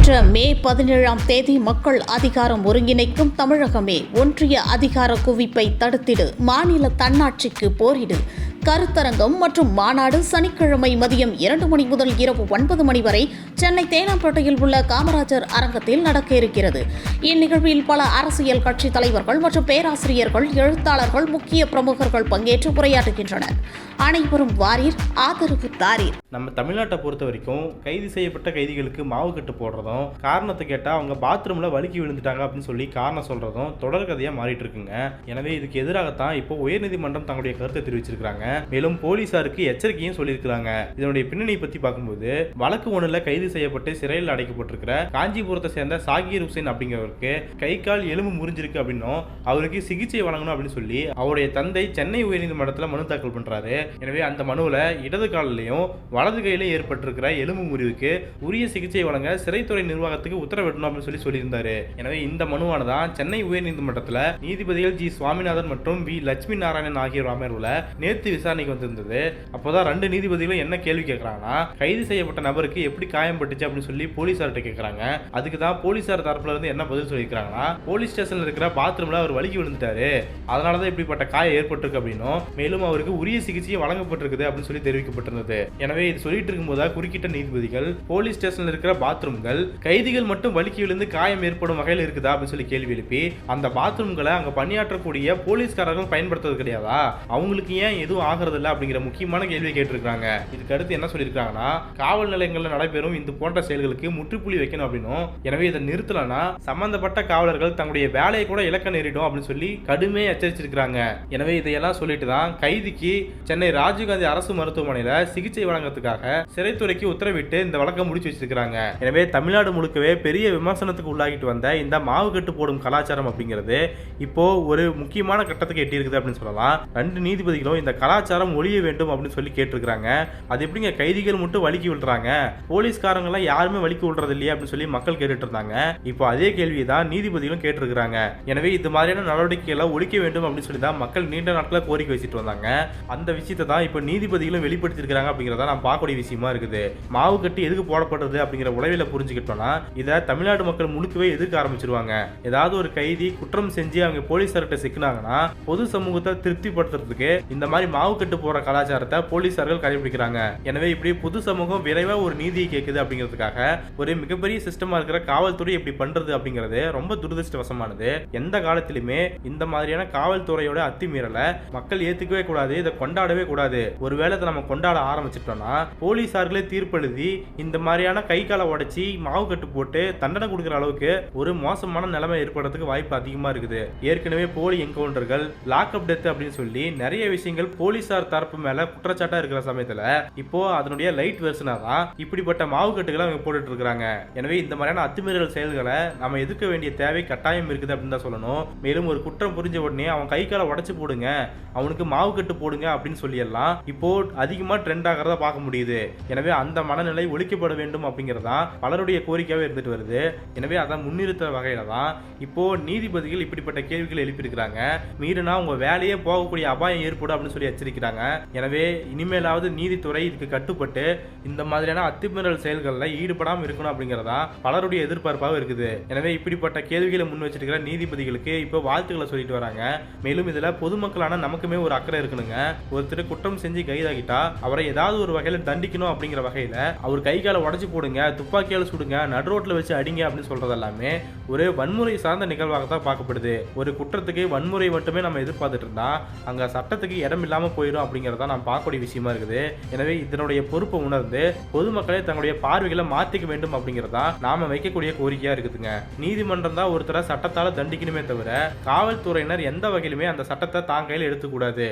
வருகின்ற மே 17ஆம் தேதி மக்கள் அதிகாரம் ஒருங்கிணைக்கும் தமிழகமே ஒன்றிய அதிகார குவிப்பை தடுத்திடு, மாநில தன்னாட்சிக்கு போரிடு கருத்தரங்கம் மற்றும் மாநாடு சனிக்கிழமை மதியம் 2 மணி முதல் இரவு 9 மணி வரை சென்னை தேனாம்பேட்டையில் உள்ள காமராஜர் அரங்கத்தில் நடக்க இருக்கிறது. இந்நிகழ்வில் பல அரசியல் கட்சி தலைவர்கள் மற்றும் பேராசிரியர்கள், எழுத்தாளர்கள், முக்கிய பிரமுகர்கள் பங்கேற்று உரையாற்றுகின்றனர். அனைவரும் வாரீர், ஆதரவு தாரீர். நம்ம தமிழ்நாட்டை பொறுத்த வரைக்கும் கைது செய்யப்பட்ட கைதிகளுக்கு மாவு கட்டு போடுறதும், காரணத்தை கேட்டால் அவங்க பாத்ரூம்ல வழுக்கி விழுந்துட்டாங்க அப்படின்னு சொல்லி காரணம் சொல்றதும் தொடர் கதையாக மாறிட்டு இருக்குங்க. எனவே இதுக்கு எதிராகத்தான் இப்போ உயர்நீதிமன்றம் தங்களுடைய கருத்தை தெரிவிச்சிருக்காங்க. மேலும் போலீசாருக்கு எச்சரிக்கையும் சொல்லியிருக்கிறாங்க. இதனுடைய பின்னணி பத்தி பார்க்கும்போது, வழக்கு ஒண்ணுல கைது செய்யப்பட்டு சிறையில் அடைக்கப்பட்டிருக்கிற காஞ்சிபுரத்தை சேர்ந்த சாகிர் ஹுசைன் அப்படிங்கிறவருக்கு கை கால் எலும்பு முறிஞ்சிருக்கு அப்படின்னும் அவருக்கு சிகிச்சை வழங்கணும் அப்படின்னு சொல்லி அவருடைய தந்தை சென்னை உயர்நீதிமன்றத்தில் மனு தாக்கல் பண்றாரு. எனவே அந்த மனுவில் இடது காலிலையும் வலது கையில ஏற்பட்டிருக்கிற எலும்பு முறிவுக்கு உரிய சிகிச்சை வழங்க சிறைத்துறை நிர்வாகத்துக்கு உத்தரவிடணும் அப்படின்னு சொல்லியிருந்தாரு. எனவே இந்த மனுவானதான் சென்னை உயர்நீதிமன்றத்தில் நீதிபதிகள் ஜி சுவாமிநாதன் மற்றும் வி லட்சுமி நாராயணன் ஆகியோர் அமர்வுல நேற்று விசாரணைக்கு வந்திருந்தது. அப்போதான் 2 நீதிபதிகளும் என்ன கேள்வி கேட்கறாங்கன்னா, கைது செய்யப்பட்ட நபருக்கு எப்படி காயம்பட்டுச்சு அப்படின்னு சொல்லி போலீசார்கிட்ட கேட்கறாங்க. அதுக்கு தான் போலீசார் தரப்புல இருந்து என்ன பதில் சொல்லியிருக்காங்கன்னா, போலீஸ் ஸ்டேஷன்ல இருக்கிற பாத்ரூம்ல அவர் வழுக்கி விழுந்துட்டாரு, அதனாலதான் இப்படிப்பட்ட காயம் ஏற்பட்டிருக்கு அப்படின்னும், மேலும் அவருக்கு உரிய சிகிச்சை வழங்கப்பட்டிருக்குது அப்படின்னு சொல்லி தெரிவிக்கப்பட்டிருந்தது. எனவே இது சொல்லிட்டு இருக்கும்போது குறுக்கிட்ட நீதிபதிகள், போலீஸ் ஸ்டேஷன்ல இருக்கிற பாத்ரூம்கள் கைதிகள் மட்டும் வழுக்கி விழுந்து காயம் ஏற்படும் வகையில் இருக்குதா அப்படின்னு சொல்லி கேள்வி எழுப்பி, அந்த பாத்ரூம்களை அங்க பணியாற்றக்கூடிய போலீஸ்காரர்கள் பயன்படுத்துறது கிடையாதா, அவங்களுக்கு ஏன் எதுவும் ஆகிறது இல்லை அப்படிங்கிற முக்கியமான கேள்வியை கேட்டிருக்காங்க. இதுக்கு அடுத்து என்ன சொல்லியிருக்காங்கன்னா, காவல் நிலையங்களில் நடைபெறும் இந்த போன்ற செயல்களுக்கு முற்றுப்புள்ளி வைக்கணும் அப்படின்னும், எனவே இதை நிறுத்தலன்னா சம்பந்தப்பட்ட காவலர்கள் தங்களுடைய வேலையை கூட இழக்க நேரிடும் அப்படின்னு சொல்லி கடுமையாக எச்சரிச்சிருக்காங்க. எனவே இதையெல்லாம் சொல்லிட்டு தான் கைதிக்கு சென்னை ராஜீவ்காந்தி அரசு மருத்துவமனையில சிகிச்சை வழங்கத்துக்காக சிறைத்துறைக்கு உத்தரவிட்டு இந்த வழக்கம் முடிச்சு வச்சிருக்காங்க. எனவே தமிழ்நாடு முழுக்கவே பெரிய விமர்சனத்துக்கு உள்ளாகிட்டு வந்த இந்த மாவு கட்டு போடும் கலாச்சாரம் அப்படிங்கிறது இப்போ ஒரு முக்கியமான கட்டத்துக்கு எட்டி இருக்குது அப்படின்னு சொல்லலாம். 2 நீதிபதிகளும் இந்த கலாச்சாரம் ஒழிய வேண்டும் அப்படின்னு சொல்லி கேட்டிருக்காங்க. அது எப்படிங்க கைதிகள் மட்டும் வலிக்கி விடுறாங்க, போலீஸ்காரங்களாம் யாருமே வலிக்கி விடுறது இல்லையா அப்படின்னு சொல்லி மக்கள் கேட்டுட்டு இருந்தாங்க. இப்போ அதே கேள்வியை தான் நீதிபதிகளும் கேட்டிருக்காங்க. எனவே இது மாதிரியான நடவடிக்கைகளை ஒழிக்க வேண்டும் அப்படின்னு சொல்லி தான் மக்கள் நீண்ட நாட்களை கோரிக்கை வச்சுட்டு வந்தாங்க. அந்த விஷயத்தை தான் இப்போ நீதிபதிகளும் வெளிப்படுத்திருக்காங்க அப்படிங்கிறத நான் பார்க்கக்கூடிய விஷயமா இருக்குது. மாவு கட்டி எதுக்கு போடப்படுறது அப்படிங்கிற உளவில புரிஞ்சுக்கிட்டோம்னா இதை தமிழ்நாடு மக்கள் முழுக்கவே எதிர்க்க ஆரம்பிச்சிருவாங்க. ஏதாவது ஒரு கைதி குற்றம் செஞ்சு அவங்க போலீசார்கிட்ட சிக்கினாங்கன்னா பொது சமூகத்தை திருப்திப்படுத்துறதுக்கு இந்த மாதிரி மாவு கட்டு போற கலாச்சாரத்தை போலீசார்கள் கடைபிடிக்கிறாங்க. எனவே இப்படி பொது சமூகம் விரைவா ஒரு நீதியை கேட்குது அப்படிங்கிறதுக்காக ஒரு மிகப்பெரிய சிஸ்டமா இருக்கிற காவல்துறை இப்படி பண்றது அப்படிங்கிறது ரொம்ப துரதிருஷ்டவசமானது. எந்த காலத்திலுமே இந்த மாதிரியான காவல்துறையோட அத்துமீறலை மக்கள் ஏத்துக்கவே கூடாது, இதை கொண்டாடவே கூடாது. ஒருவேளை நம்ம கொண்டாட ஆரம்பிச்சிட்டோம்னா போலீசார்களே தீர்ப்பெழுதி இந்த மாதிரியான கை காலை உடைச்சி மாவு கட்டு போட்டு தண்டனை கொடுக்குற அளவுக்கு ஒரு மோசமான நிலைமை ஏற்படுறதுக்கு வாய்ப்பு அதிகமா இருக்குது. ஏற்கனவே போலி என்கவுண்டர்கள், லாக்அப் டெத் அப்படின்னு சொல்லி நிறைய விஷயங்கள் போலீசார் தரப்பு மேல குற்றச்சாட்டா இருக்கிற சமயத்துல இப்போ அதனுடைய லைட் வெர்ஷனா தான் இப்படிப்பட்ட மாவு கட்டுகளை அவங்க போட்டுட்டு இருக்காங்க. எனவே இந்த மாதிரியான அத்துமீறல் செயல்களை நம்ம எதிர்க்க வேண்டிய தேவை கட்டாயம் இருக்குது அப்படின்னு தான் சொல்லணும். மேலும் ஒரு குற்றம் புரிஞ்ச உடனே அவன் கை காலை உடைச்சு போடுங்க, அவனுக்கு மாவு கட்டு போடுங்க அப்படின்னு சொல்லி எல்லாம் இப்போ அதிகமா ட்ரெண்ட் ஆகிறத பார்க்க முடியுது. எனவே அந்த மனநிலை ஒழிக்கப்பட வேண்டும் அப்படிங்கிறதா பலருடைய கோரிக்கையாவே இருந்துட்டு வருது. எனவே அதை முன்னிறுத்துற வகையில தான் இப்போ நீதிபதிகள் இப்படிப்பட்ட கேள்விகள் எழுப்பியிருக்கிறாங்க. மீறினா உங்க வேலையே போகக்கூடிய அபாயம் ஏற்படும் அப்படின்னு சொல்லி எச்சரிக்கிறாங்க. எனவே இனிமேலாவது நீதித்துறை இதுக்கு கட்டுப்பட்டு இந்த மாதிரியான அத்துமீறல் செயல்களில் ஈடுபடாமல் இருக்கணும் அப்படிங்கிறதா பலருடைய எதிர்பார்ப்பாக இருக்குது. எனவே இப்படிப்பட்ட கேள்விகளை முன் வச்சிருக்கிற நீதிபதிகளுக்கு இப்போ வாழ்த்துக்களை சொல்லிட்டு வராங்க. மேலும் இதுல பொதுமக்களான நமக்குமே ஒரு அக்கறை இருக்கணுங்க. ஒருத்தர் குற்றம் செஞ்சு கைதாகிட்டா அவரை ஏதாவது ஒரு வகையில தண்டிக்கணும் அப்படிங்கிற வகையில அவர் கை காலை உடைச்சு போடுங்க, துப்பாக்கியால சுடுங்க, நடு ரோட்ல வச்சு அடிங்க அப்படின்னு சொல்றது எல்லாமே ஒரு வன்முறை சார்ந்த நிகழ்வாக தான் பார்க்கப்படுது. ஒரு குற்றத்துக்கு வன்முறை மட்டுமே நம்ம எதிர்பார்த்துட்டு இருந்தா அங்க சட்டத்துக்கு இடம் இல்லாம போயிடும் அப்படிங்கறத நாம் பார்க்கக்கூடிய விஷயமா இருக்குது. எனவே இதனுடைய பொறுப்பை உணர்ந்து பொதுமக்களே தங்களுடைய பார்வைகளை மாத்திக்க வேண்டும் அப்படிங்கறதா நாம வைக்கக்கூடிய கோரிக்கையா இருக்குதுங்க. நீதிமன்றம் தான் ஒருத்தரை சட்டத்தால தண்டிக்கணுமே தவிர காவல்துறையினர் எந்த வகையிலுமே அந்த சட்டத்தை தான் கையில் எடுத்துக்கூடாது.